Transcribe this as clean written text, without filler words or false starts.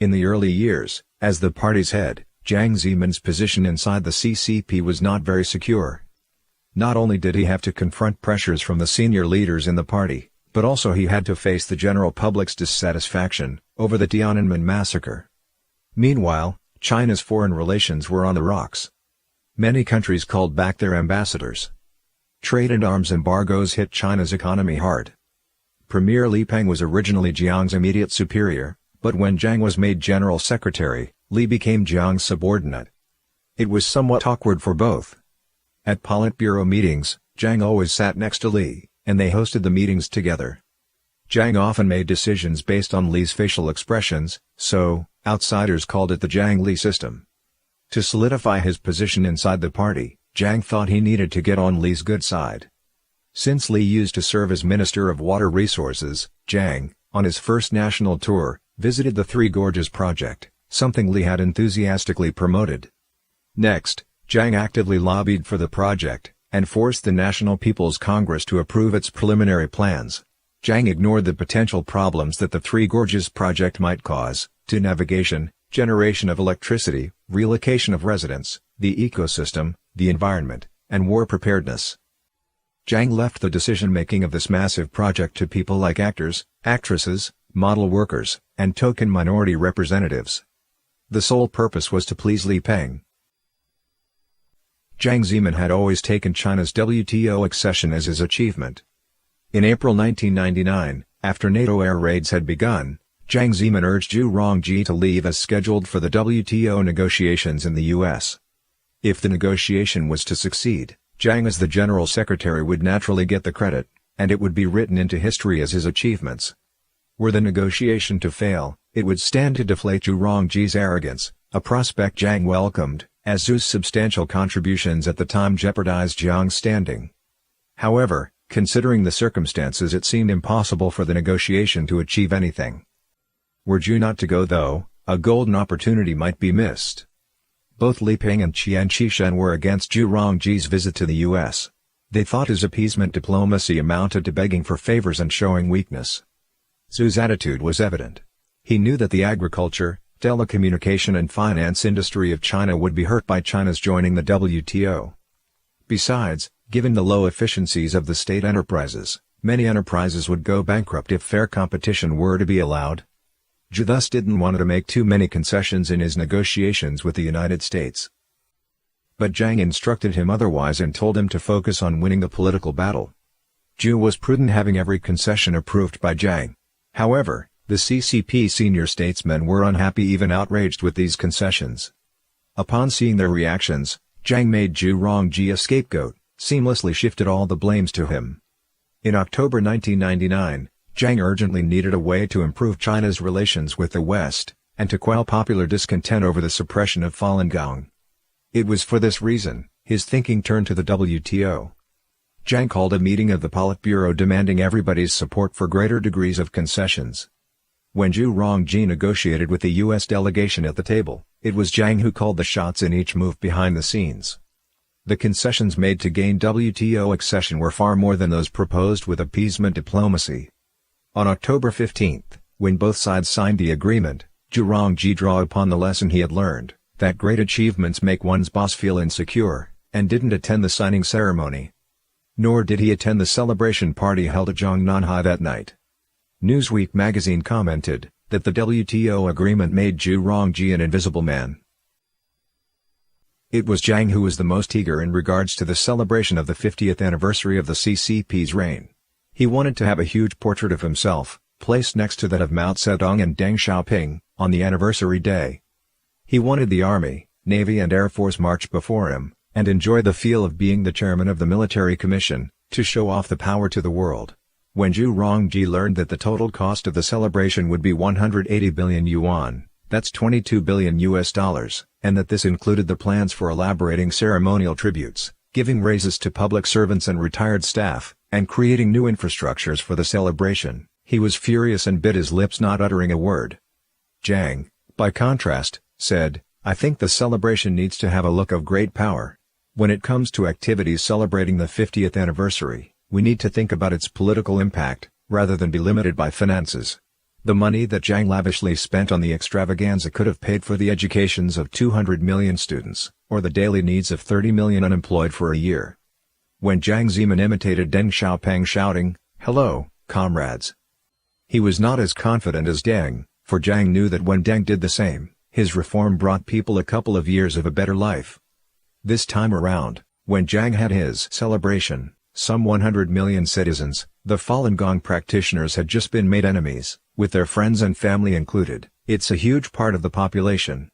In the early years, as the party's head, Jiang Zemin's position inside the CCP was not very secure. Not only did he have to confront pressures from the senior leaders in the party, but also he had to face the general public's dissatisfaction over the Tiananmen massacre. Meanwhile, China's foreign relations were on the rocks. Many countries called back their ambassadors. Trade and arms embargoes hit China's economy hard. Premier Li Peng was originally Jiang's immediate superior, but when Jiang was made general secretary, Li became Jiang's subordinate. It was somewhat awkward for both. At Politburo meetings, Jiang always sat next to Li, and they hosted the meetings together. Jiang often made decisions based on Li's facial expressions, so, outsiders called it the Jiang-Li system. To solidify his position inside the party, Jiang thought he needed to get on Li's good side. Since Li used to serve as Minister of Water Resources, Jiang, on his first national tour, visited the Three Gorges project, something Li had enthusiastically promoted. Next, Jiang actively lobbied for the project, and forced the National People's Congress to approve its preliminary plans. Jiang ignored the potential problems that the Three Gorges project might cause, to navigation, generation of electricity, relocation of residents, the ecosystem, the environment, and war preparedness. Jiang left the decision-making of this massive project to people like actors, actresses, model workers, and token minority representatives. The sole purpose was to please Li Peng. Jiang Zemin had always taken China's WTO accession as his achievement. In April 1999, after NATO air raids had begun, Jiang Zemin urged Zhu Rongji to leave as scheduled for the WTO negotiations in the U.S. If the negotiation was to succeed, Jiang as the General Secretary would naturally get the credit, and it would be written into history as his achievements. Were the negotiation to fail, it would stand to deflate Zhu Rongji's arrogance, a prospect Jiang welcomed, as Zhu's substantial contributions at the time jeopardized Jiang's standing. However, considering the circumstances, it seemed impossible for the negotiation to achieve anything. Were Zhu not to go though, a golden opportunity might be missed. Both Li Peng and Qian Qishan were against Zhu Rongji's visit to the U.S. They thought his appeasement diplomacy amounted to begging for favors and showing weakness. Zhu's attitude was evident. He knew that the agriculture, telecommunication and finance industry of China would be hurt by China's joining the WTO. Besides, given the low efficiencies of the state enterprises, many enterprises would go bankrupt if fair competition were to be allowed. Zhu thus didn't want to make too many concessions in his negotiations with the United States. But Jiang instructed him otherwise and told him to focus on winning the political battle. Zhu was prudent, having every concession approved by Jiang. However, the CCP senior statesmen were unhappy, even outraged with these concessions. Upon seeing their reactions, Jiang made Zhu Rongji a scapegoat, seamlessly shifted all the blames to him. In October 1999, Jiang urgently needed a way to improve China's relations with the West, and to quell popular discontent over the suppression of Falun Gong. It was for this reason, his thinking turned to the WTO. Jiang called a meeting of the Politburo demanding everybody's support for greater degrees of concessions. When Zhu Rongji negotiated with the U.S. delegation at the table, it was Jiang who called the shots in each move behind the scenes. The concessions made to gain WTO accession were far more than those proposed with appeasement diplomacy. On October 15, when both sides signed the agreement, Zhu Rongji drew upon the lesson he had learned, that great achievements make one's boss feel insecure, and didn't attend the signing ceremony. Nor did he attend the celebration party held at Zhongnanhai that night. Newsweek magazine commented that the WTO agreement made Zhu Rongji an invisible man. It was Jiang who was the most eager in regards to the celebration of the 50th anniversary of the CCP's reign. He wanted to have a huge portrait of himself, placed next to that of Mao Zedong and Deng Xiaoping, on the anniversary day. He wanted the Army, Navy and Air Force march before him, and enjoy the feel of being the chairman of the military commission, to show off the power to the world. When Zhu Rongji learned that the total cost of the celebration would be 180 billion yuan, that's $22 billion, and that this included the plans for elaborating ceremonial tributes, giving raises to public servants and retired staff, and creating new infrastructures for the celebration, he was furious and bit his lips, not uttering a word. Jiang, by contrast, said, "I think the celebration needs to have a look of great power. When it comes to activities celebrating the 50th anniversary, we need to think about its political impact, rather than be limited by finances. The money that Jiang lavishly spent on the extravaganza could have paid for the educations of 200 million students, or the daily needs of 30 million unemployed for a year. When Jiang Zemin imitated Deng Xiaoping shouting, "Hello, comrades," he was not as confident as Deng, for Jiang knew that when Deng did the same, his reform brought people a couple of years of a better life. This time around, when Jiang had his celebration, some 100 million citizens, the Falun Gong practitioners, had just been made enemies, with their friends and family included. It's a huge part of the population,